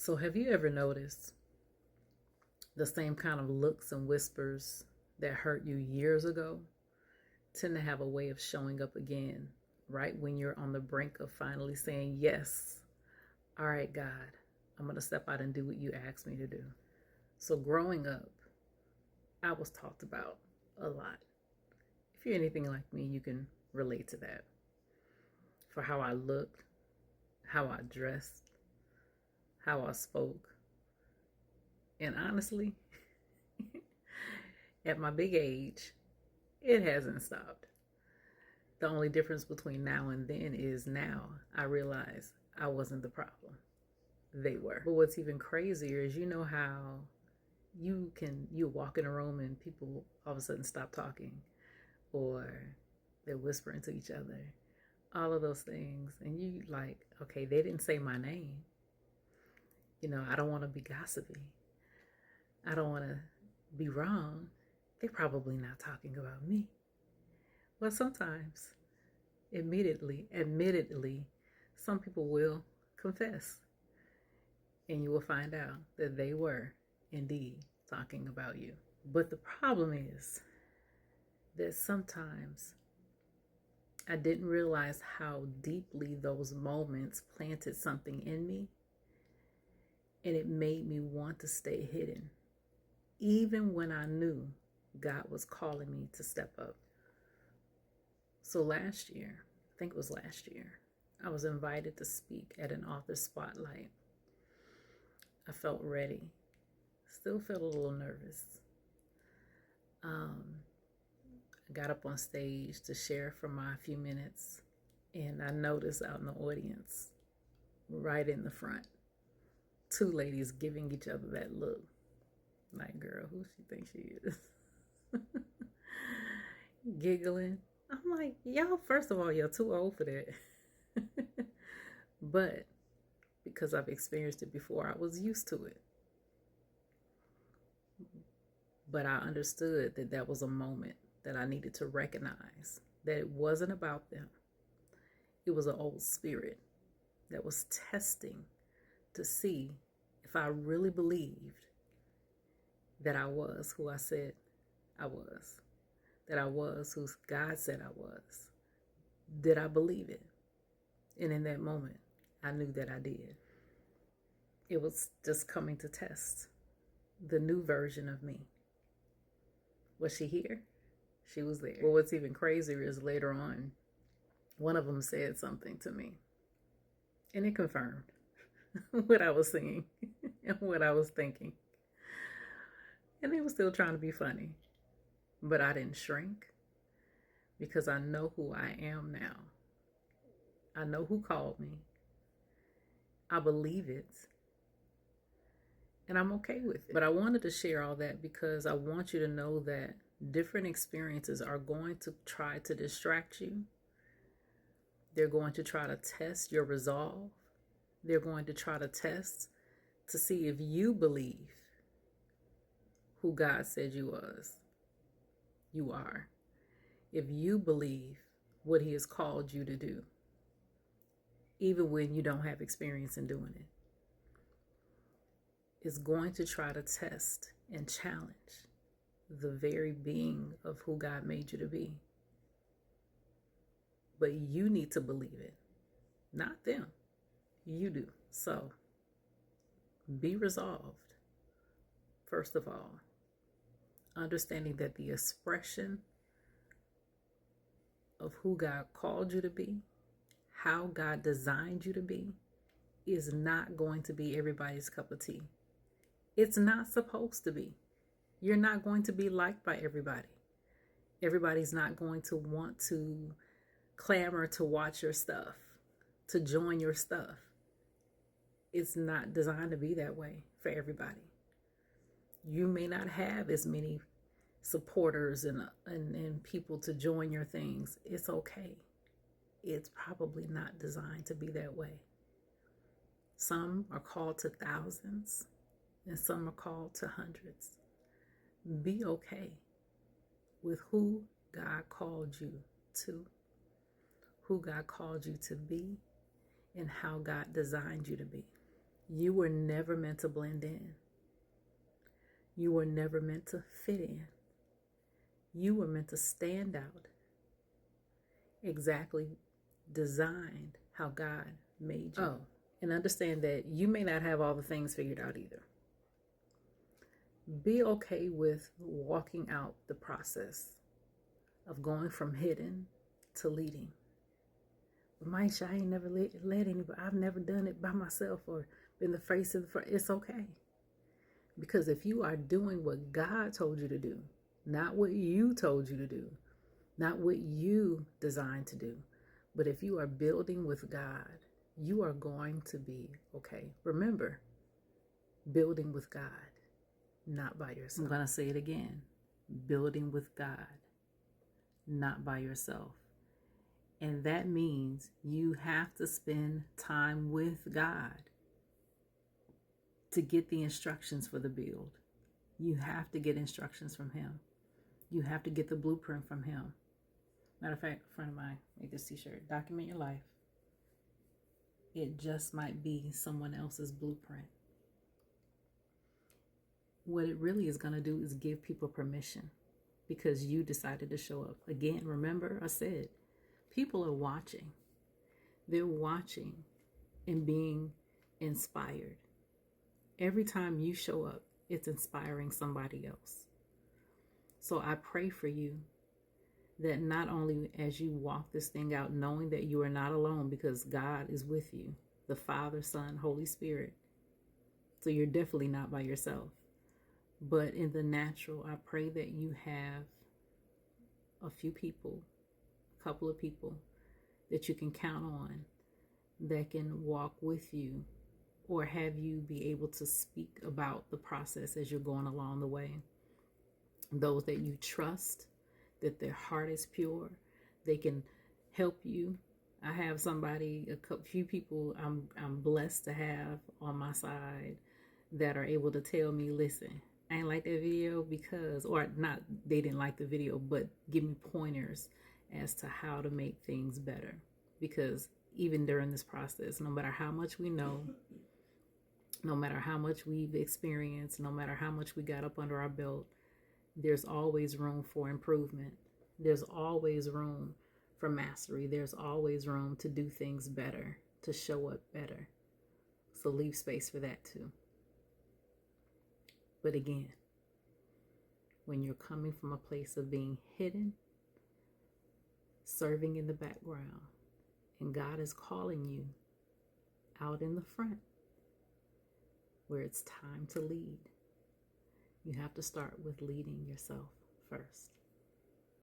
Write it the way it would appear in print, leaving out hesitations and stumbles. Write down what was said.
So, have you ever noticed the same kind of looks and whispers that hurt you years ago tend to have a way of showing up again right when you're on the brink of finally saying, yes, all right, God, I'm going to step out and do what you asked me to do? So, growing up, I was talked about a lot. If you're anything like me, you can relate to that. For how I looked, how I dressed, how I spoke. And honestly, at my big age, it hasn't stopped. The only difference between now and then is now I realize I wasn't the problem. They were. But what's even crazier is how you walk in a room and people all of a sudden stop talking, or they're whispering to each other, all of those things. And you like, okay, they didn't say my name. I don't want to be gossipy. I don't want to be wrong. They're probably not talking about me. Well, sometimes, admittedly, some people will confess, and you will find out that they were indeed talking about you. But the problem is that sometimes I didn't realize how deeply those moments planted something in me, and it made me want to stay hidden, even when I knew God was calling me to step up. So last year, I think it was last year, I was invited to speak at an author spotlight. I felt ready. Still felt a little nervous. I got up on stage to share for my few minutes, and I noticed out in the audience, right in the front, two ladies giving each other that look. Like, girl, who she thinks she is? Giggling. I'm like, y'all, first of all, you're too old for that. But because I've experienced it before, I was used to it. But I understood that that was a moment that I needed to recognize that it wasn't about them. It was an old spirit that was testing to see if I really believed that I was who I said I was, that I was who God said I was. Did I believe it? And in that moment, I knew that I did. It was just coming to test the new version of me. Was she here? She was there. Well, what's even crazier is later on, one of them said something to me, and it confirmed what I was seeing and what I was thinking. And they were still trying to be funny, but I didn't shrink because I know who I am now. I know who called me. I believe it. And I'm okay with it. But I wanted to share all that because I want you to know that different experiences are going to try to distract you. They're going to try to test your resolve. They're going to try to test to see if you believe who God said you are. If you believe what He has called you to do, even when you don't have experience in doing it. Is going to try to test and challenge the very being of who God made you to be. But you need to believe it, not them. You do. So be resolved, first of all, understanding that the expression of who God called you to be, how God designed you to be, is not going to be everybody's cup of tea. It's not supposed to be. You're not going to be liked by everybody. Everybody's not going to want to clamor to watch your stuff, to join your stuff. It's not designed to be that way for everybody. You may not have as many supporters and people to join your things. It's okay. It's probably not designed to be that way. Some are called to thousands, and some are called to hundreds. Be okay with who God called you to, who God called you to be, and how God designed you to be. You were never meant to blend in. You were never meant to fit in. You were meant to stand out, exactly designed how God made you. Oh, and understand that you may not have all the things figured out either. Be okay with walking out the process of going from hidden to leading. But Maisha, I ain't never led anybody. I've never done it by myself or been the face of the front. It's okay. Because if you are doing what God told you to do, not what you told you to do, not what you designed to do, but if you are building with God, you are going to be okay. Remember, building with God, not by yourself. I'm going to say it again. Building with God, not by yourself. And that means you have to spend time with God to get the instructions for the build. You have to get instructions from Him. You have to get the blueprint from Him. Matter of fact, a friend of mine made this t-shirt, document your life. It just might be someone else's blueprint. What it really is going to do is give people permission because you decided to show up. Again, remember I said, people are watching. They're watching and being inspired. Every time you show up, it's inspiring somebody else. So I pray for you that not only as you walk this thing out, knowing that you are not alone because God is with you, the Father, Son, Holy Spirit. So you're definitely not by yourself. But in the natural, I pray that you have a few people, a couple of people that you can count on that can walk with you or have you be able to speak about the process as you're going along the way. Those that you trust, that their heart is pure, they can help you. I have somebody, few people I'm blessed to have on my side that are able to tell me, listen, I ain't like that video because, or not, they didn't like the video, but give me pointers as to how to make things better. Because even during this process, no matter how much we know, no matter how much we've experienced, no matter how much we got up under our belt, there's always room for improvement. There's always room for mastery. There's always room to do things better, to show up better. So leave space for that too. But again, when you're coming from a place of being hidden, serving in the background, and God is calling you out in the front, where it's time to lead, you have to start with leading yourself first.